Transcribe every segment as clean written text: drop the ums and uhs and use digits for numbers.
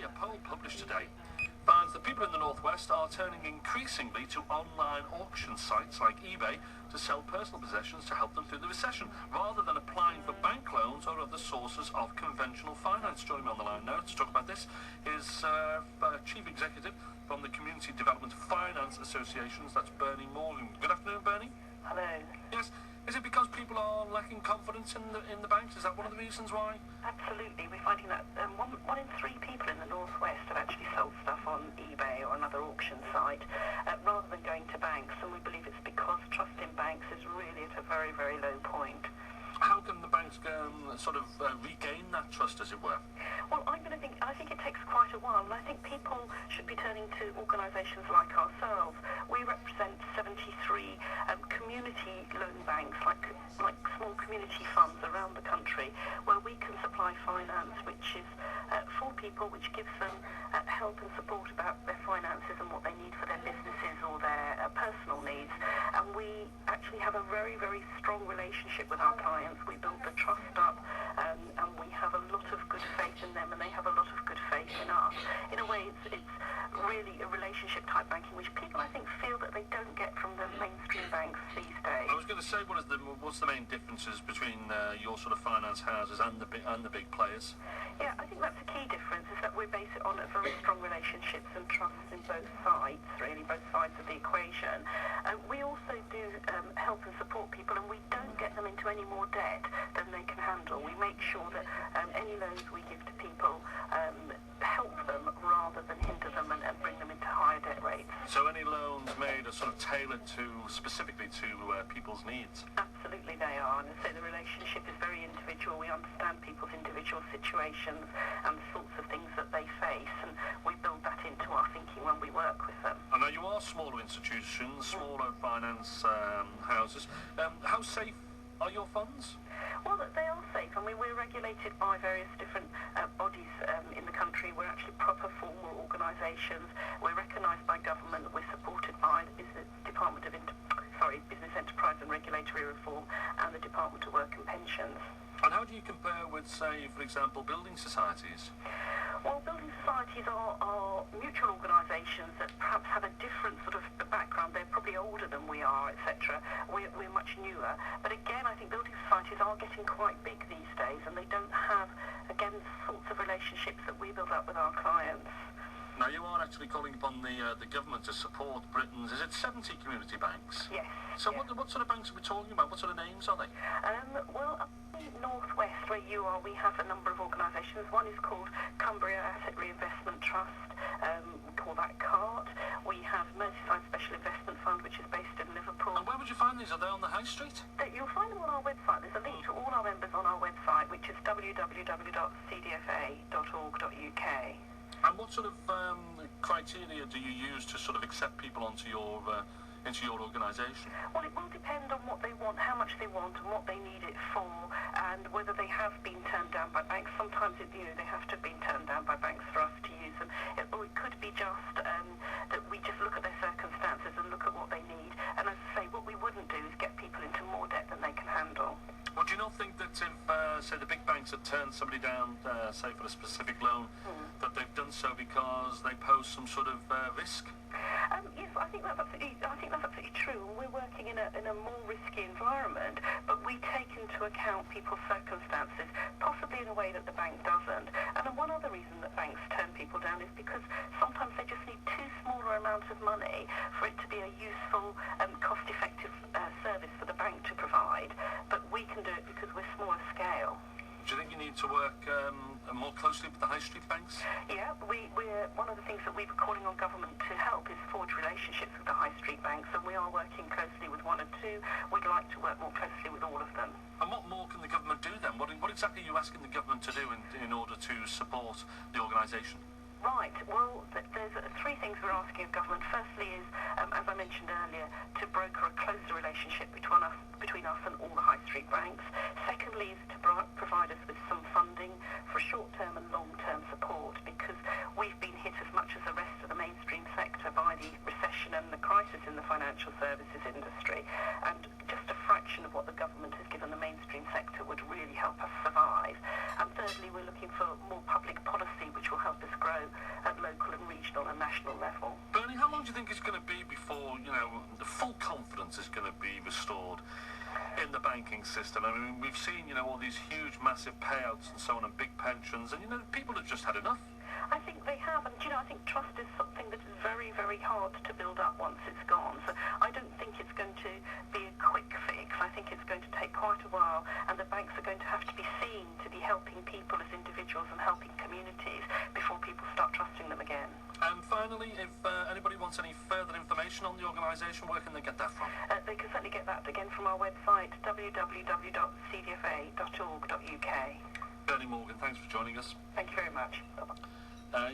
a poll published today finds that people in the Northwest are turning increasingly to online auction sites like eBay to sell personal possessions to help them through the recession, rather than applying for bank loans or other sources of conventional finance. Joining me on the line now to talk about this is Chief Executive from the Community Development Finance Associations, that's Bernie Morgan. Good afternoon, Bernie. Hello. Yes. Is it because people are lacking confidence in the banks? Is that one of the reasons why? Absolutely. We're finding that one in three people in the Northwest have actually sold stuff on eBay or another auction site rather than going to banks, and we believe it's because trust in banks is really at a very, very low point. How can the banks regain that trust, as it were? Well, I think it takes quite a while, and I think people should be turning to organisations like ourselves. We represent 73 community loan banks, like small community funds around the country, where we can supply finance, which is for people, which gives them help and support about their finances and what they need for their businesses or their personal needs. And we actually have a very, very strong relationship with our clients. We build the trust up, and we have a lot of good faith in them, and they have a lot of good faith in us. In a way, it's really a relationship type banking, which people, I think, feel that they don't get from the mainstream banks these days. I was going to say, what's the main differences between your sort of finance houses and the big players? Yeah, I think that's a key difference, is that we base it on a very strong relationships and trusts in both sides, really, both sides of the equation. We also do help and support people, and we don't get them into any more debt than they can handle. We make sure that any loans we give to people help them rather than hinder them and bring them into higher debt rates. So any loans made are sort of tailored specifically to people's needs? Absolutely they are, and I say the relationship is very individual. We understand people's individual situations and the sorts of things that they face, and we build that into our thinking when we work with them. I know you are smaller institutions, smaller finance houses. How safe are your funds? Well, they are safe. I mean, we're regulated by various different bodies in the country. We're actually proper formal organisations. We're recognised by government. We're supported by the Business Enterprise and Regulatory Reform and the Department of Work and Pensions. And how do you compare with, say, for example, building societies? Well, building societies are mutual organisations that perhaps have a different sort of background. They're probably older than we are, etc. We're much newer. But again, I think building societies are getting quite big these days, and they don't have, again, the sorts of relationships that we build up with our clients. Now, you are actually calling upon the government to support Britain's, is it 70 community banks? Yes. So yes. What sort of banks are we talking about? What sort of names are they? Well, up in the Northwest, where you are, we have a number of organisations. One is called Cumbria Asset Reinvestment Trust. We call that CART. We have Merseyside Special Investment Fund, which is based in Liverpool. And where would you find these? Are they on the high street? You'll find them on our website. There's a link to all our members on our website, which is www.cdfa.org.uk. And what sort of criteria do you use to sort of accept people onto your organisation? Well, it will depend on what they want, how much they want, and what they need it for, and whether they have been turned down by banks. Sometimes they have to have been turned down by banks for us to use them. Or it could be just that we just look at their circumstances and look at what they need. And as I say, what we wouldn't do is get people into more debt than they can handle. Well, do you not think that if, say, the big banks had turned somebody down, say, for a specific loan, that they've done so because they pose some sort of risk? Yes, I think that's absolutely true. And we're working in a more risky environment, but we take into account people's circumstances, possibly in a way that the bank doesn't. And then one other reason that banks turn people down is because sometimes they just need too smaller amount of money for it to be a useful and cost-effective service for the bank to provide. But we can do it because we're smaller scale. Do you think you need to work more closely with the high street banks? Yeah, we're one of the things that we're calling on government to help is forge relationships with the high street banks, and we are working closely with one or two. We'd like to work more closely with all of them. And what more can the government do then? What exactly are you asking the government to do in order to support the organisation? Right. Well, there's three things we're asking of government. Firstly is, as I mentioned earlier, to broker a closer relationship between us and all the high street banks. Secondly is to provide us with some funding for short-term and long-term support, because we've been hit as much as the rest of the mainstream sector by the recession and the crisis in the financial services industry. And just a fraction of what the government has given the mainstream sector would really help us survive. And thirdly, we're looking for more public policy which will help us grow national level. Bernie, how long do you think it's going to be before, the full confidence is going to be restored in the banking system? I mean, we've seen, all these huge, massive payouts and so on, and big pensions, and, people have just had enough. I think they have, and I think trust is something that is very, very hard to build up once it's gone. So I don't think it's going to be a quick fix. I think it's going to take quite a while, and the banks are going to have to be seen to be helping people as individuals and helping communities before people start trusting them again. And finally, if anybody wants any further information on the organisation, where can they get that from? They can certainly get that again from our website, www.cdfa.org.uk. Bernie Morgan, thanks for joining us. Thank you very much. Bye-bye.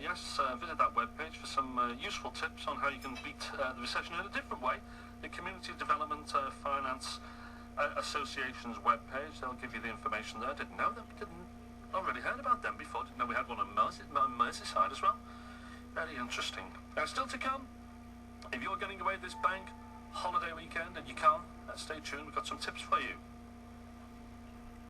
Yes, visit that webpage for some useful tips on how you can beat the recession in a different way. The Community Development Finance Association's webpage, they'll give you the information there. Didn't know them, not really heard about them before. Didn't know we had one on Merseyside as well. Very interesting. Still to come, if you're getting away this bank holiday weekend and you can, stay tuned, we've got some tips for you.